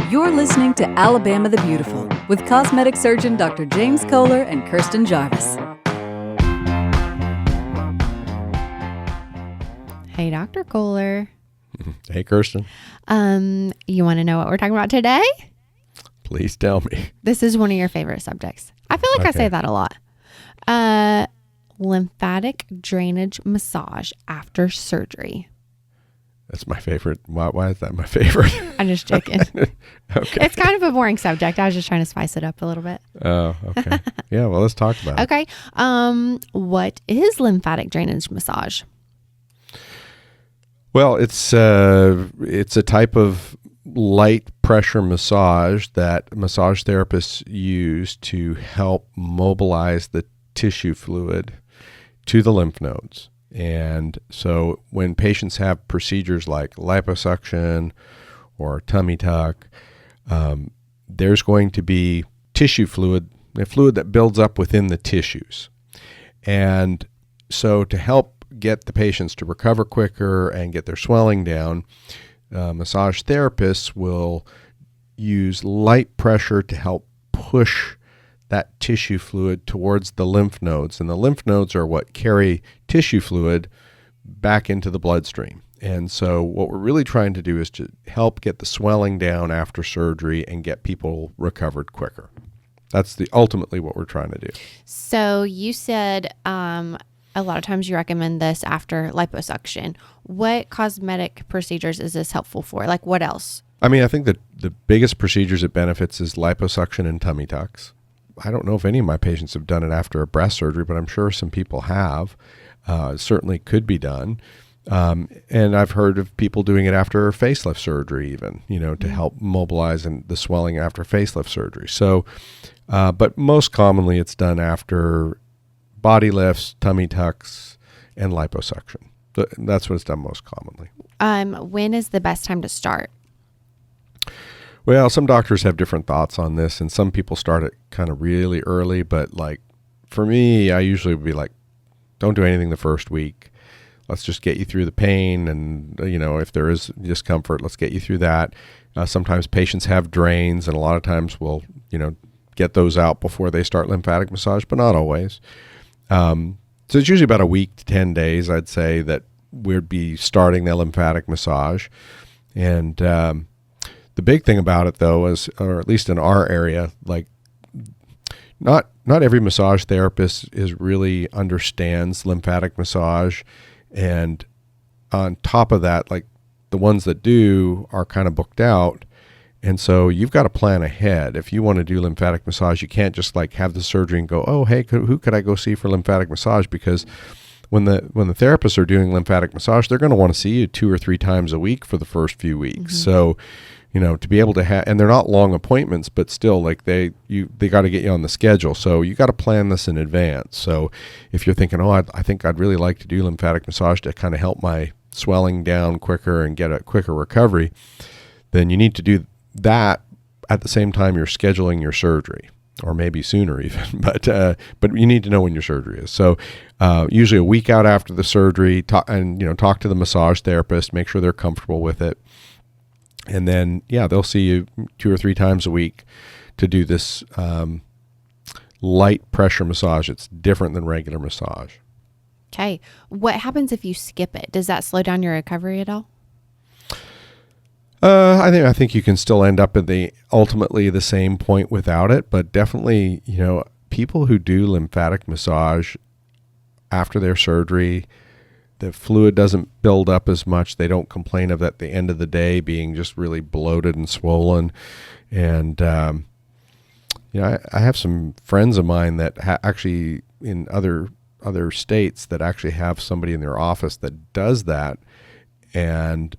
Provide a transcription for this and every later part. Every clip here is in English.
You're listening to Alabama the Beautiful with cosmetic surgeon Dr. James Koehler and Kirstin Jarvis. Hey, Dr. Koehler. Hey, Kirstin. You want to know what we're talking about today? Please tell me. This is one of your favorite subjects. I feel like I say that a lot. Lymphatic drainage massage after surgery. That's my favorite. Why is that my favorite? I'm just joking. Okay. It's kind of a boring subject. I was just trying to spice it up a little bit. Oh, okay. Yeah, well, let's talk about it. Okay. What is lymphatic drainage massage? Well, it's a type of light pressure massage that massage therapists use to help mobilize the tissue fluid to the lymph nodes. And so when patients have procedures like liposuction or tummy tuck, there's going to be tissue fluid, the fluid that builds up within the tissues. And so to help get the patients to recover quicker and get their swelling down, massage therapists will use light pressure to help push that tissue fluid towards the lymph nodes. And the lymph nodes are what carry tissue fluid back into the bloodstream. And so what we're really trying to do is to help get the swelling down after surgery and get people recovered quicker. That's ultimately what we're trying to do. So you said a lot of times you recommend this after liposuction. What cosmetic procedures is this helpful for? Like what else? I mean, I think that the biggest procedures it benefits is liposuction and tummy tucks. I don't know if any of my patients have done it after a breast surgery, but I'm sure some people have. It certainly could be done. And I've heard of people doing it after facelift surgery even, to help mobilize the swelling after facelift surgery. So, but most commonly it's done after body lifts, tummy tucks, and liposuction. That's what it's done most commonly. When is the best time to start? Well, some doctors have different thoughts on this, and some people start it kind of really early. But like for me, I usually would be like, don't do anything the first week. Let's just get you through the pain, and if there is discomfort, let's get you through that. Sometimes patients have drains, and a lot of times we'll get those out before they start lymphatic massage, but not always. So it's usually about a week to 10 days, I'd say, that we'd be starting the lymphatic massage. And the big thing about it, though, is, or at least in our area, like not every massage therapist really understands lymphatic massage. And on top of that, like the ones that do are kind of booked out. And so you've got to plan ahead. If you want to do lymphatic massage, you can't just like have the surgery and go, oh, hey, who could I go see for lymphatic massage? Because when the therapists are doing lymphatic massage, they're going to want to see you 2 or 3 times a week for the first few weeks. Mm-hmm. So, to be able to have, and they're not long appointments, but still, like they got to get you on the schedule. So you got to plan this in advance. So if you're thinking, oh, I think I'd really like to do lymphatic massage to kind of help my swelling down quicker and get a quicker recovery, then you need to do that at the same time you're scheduling your surgery, or maybe sooner even. But you need to know when your surgery is. So usually a week out after the surgery, talk to the massage therapist, make sure they're comfortable with it. And then, they'll see you 2 or 3 times a week to do this light pressure massage. It's different than regular massage. Okay. What happens if you skip it? Does that slow down your recovery at all? I think you can still end up at ultimately the same point without it, but definitely, people who do lymphatic massage after their surgery, the fluid doesn't build up as much. They don't complain of at the end of the day being just really bloated and swollen. And, I have some friends of mine that actually in other states that actually have somebody in their office that does that. And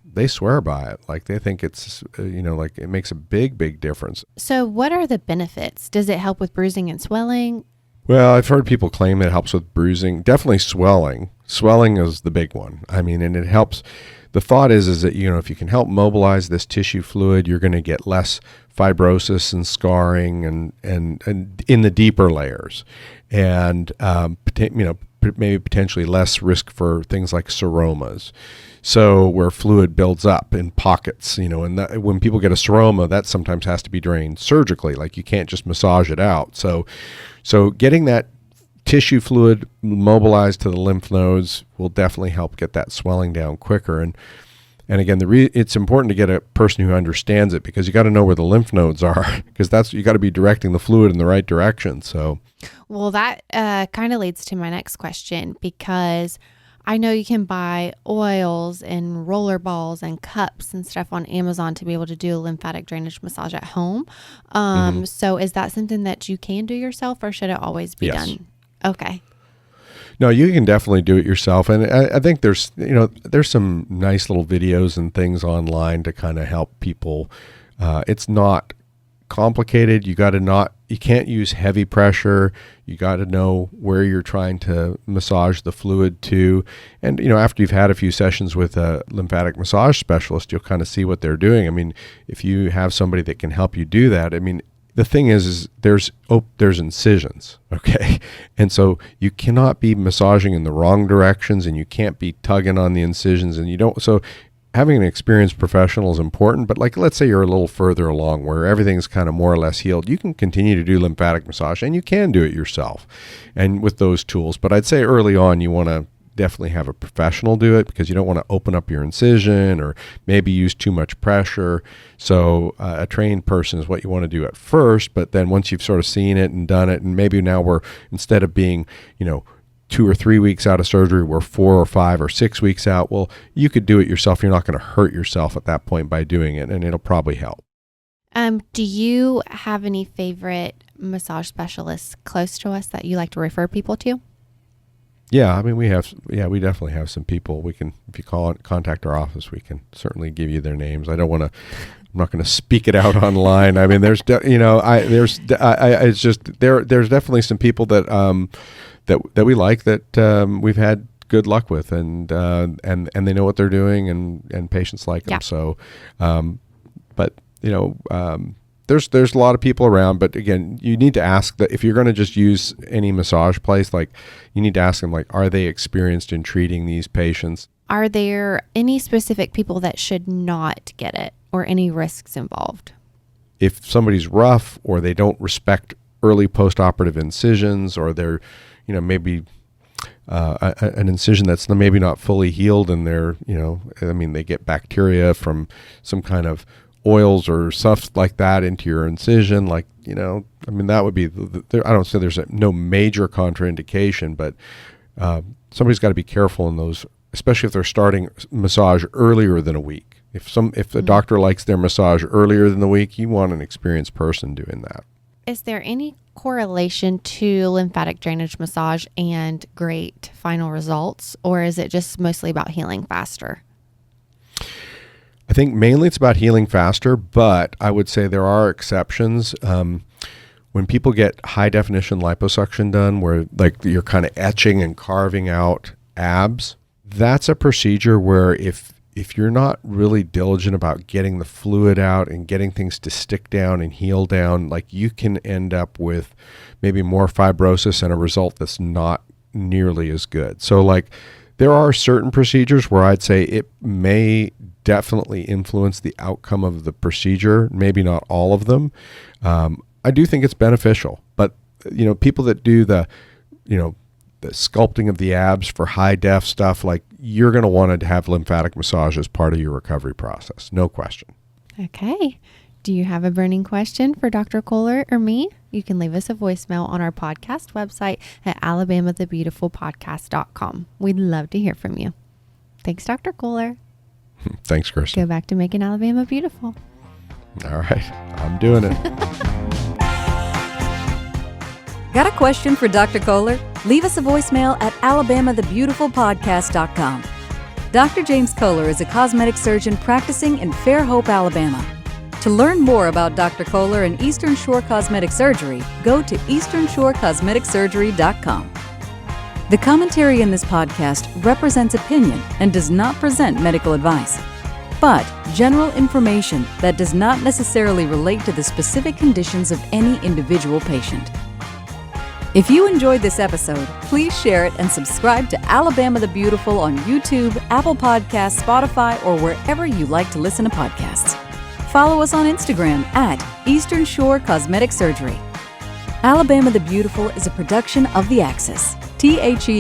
they swear by it. Like they think it's, like it makes a big, big difference. So what are the benefits? Does it help with bruising and swelling? Well, I've heard people claim it helps with bruising, definitely swelling. Swelling is the big one. I mean, and it helps. The thought is that, if you can help mobilize this tissue fluid, you're going to get less fibrosis and scarring and in the deeper layers. And, maybe potentially less risk for things like seromas. So where fluid builds up in pockets, and that, when people get a seroma, that sometimes has to be drained surgically. Like you can't just massage it out. So getting that tissue fluid mobilized to the lymph nodes will definitely help get that swelling down quicker. And again, it's important to get a person who understands it, because you got to know where the lymph nodes are, because you got to be directing the fluid in the right direction. So, well, that kind of leads to my next question, because I know you can buy oils and roller balls and cups and stuff on Amazon to be able to do a lymphatic drainage massage at home. So is that something that you can do yourself, or should it always be done? Okay. No, you can definitely do it yourself. And I think there's some nice little videos and things online to kind of help people. It's not complicated. You can't use heavy pressure. You got to know where you're trying to massage the fluid to. And, after you've had a few sessions with a lymphatic massage specialist, you'll kind of see what they're doing. I mean, if you have somebody that can help you do that, I mean, the thing is there's incisions, okay? And so you cannot be massaging in the wrong directions, and you can't be tugging on the incisions, and so having an experienced professional is important. But like, let's say you're a little further along where everything's kind of more or less healed, you can continue to do lymphatic massage, and you can do it yourself and with those tools. But I'd say early on, you want to definitely have a professional do it, because you don't want to open up your incision or maybe use too much pressure. So a trained person is what you want to do at first, but then once you've sort of seen it and done it, and maybe now instead of being 2 or 3 weeks out of surgery, we're 4 or 5 or 6 weeks out. Well, you could do it yourself. You're not going to hurt yourself at that point by doing it, and it'll probably help. Do you have any favorite massage specialists close to us that you like to refer people to? Yeah, I mean, we definitely have some people. We can, if you contact our office, we can certainly give you their names. I'm not going to speak it out online. I mean, there's definitely some people that we like, that we've had good luck with, and they know what they're doing, and patients like them. Yeah. So, but there's a lot of people around, but again, you need to ask that if you're going to just use any massage place, like, you need to ask them, like, are they experienced in treating these patients? Are there any specific people that should not get it, or any risks involved? If somebody's rough, or they don't respect early post-operative incisions, or they're, maybe an incision that's maybe not fully healed, and they get bacteria from some kind of oils or stuff like that into your incision, that would be I don't say there's no major contraindication, but somebody's got to be careful in those, especially if they're starting massage earlier than a week. If the doctor likes their massage earlier than the week, you want an experienced person doing that. Is there any correlation to lymphatic drainage massage and great final results, or is it just mostly about healing faster? I think mainly it's about healing faster, but I would say there are exceptions. When people get high definition liposuction done, where like you're kind of etching and carving out abs, that's a procedure where if you're not really diligent about getting the fluid out and getting things to stick down and heal down, like, you can end up with maybe more fibrosis and a result that's not nearly as good. So like, there are certain procedures where I'd say it may definitely influence the outcome of the procedure, maybe not all of them. I do think it's beneficial, but people that do the sculpting of the abs for high def stuff, like, you're going to want to have lymphatic massage as part of your recovery process. No question. Okay. Do you have a burning question for Dr. Koehler or me? You can leave us a voicemail on our podcast website at alabamathebeautifulpodcast.com. We'd love to hear from you. Thanks, Dr. Koehler. Thanks, Kirstin. Go back to making Alabama beautiful. All right. I'm doing it. Got a question for Dr. Koehler? Leave us a voicemail at alabamathebeautifulpodcast.com. Dr. James Koehler is a cosmetic surgeon practicing in Fairhope, Alabama. To learn more about Dr. Koehler and Eastern Shore Cosmetic Surgery, go to easternshorecosmeticsurgery.com. The commentary in this podcast represents opinion and does not present medical advice, but general information that does not necessarily relate to the specific conditions of any individual patient. If you enjoyed this episode, please share it and subscribe to Alabama the Beautiful on YouTube, Apple Podcasts, Spotify, or wherever you like to listen to podcasts. Follow us on Instagram at Eastern Shore Cosmetic Surgery. Alabama the Beautiful is a production of The Axis, TheAxis.io.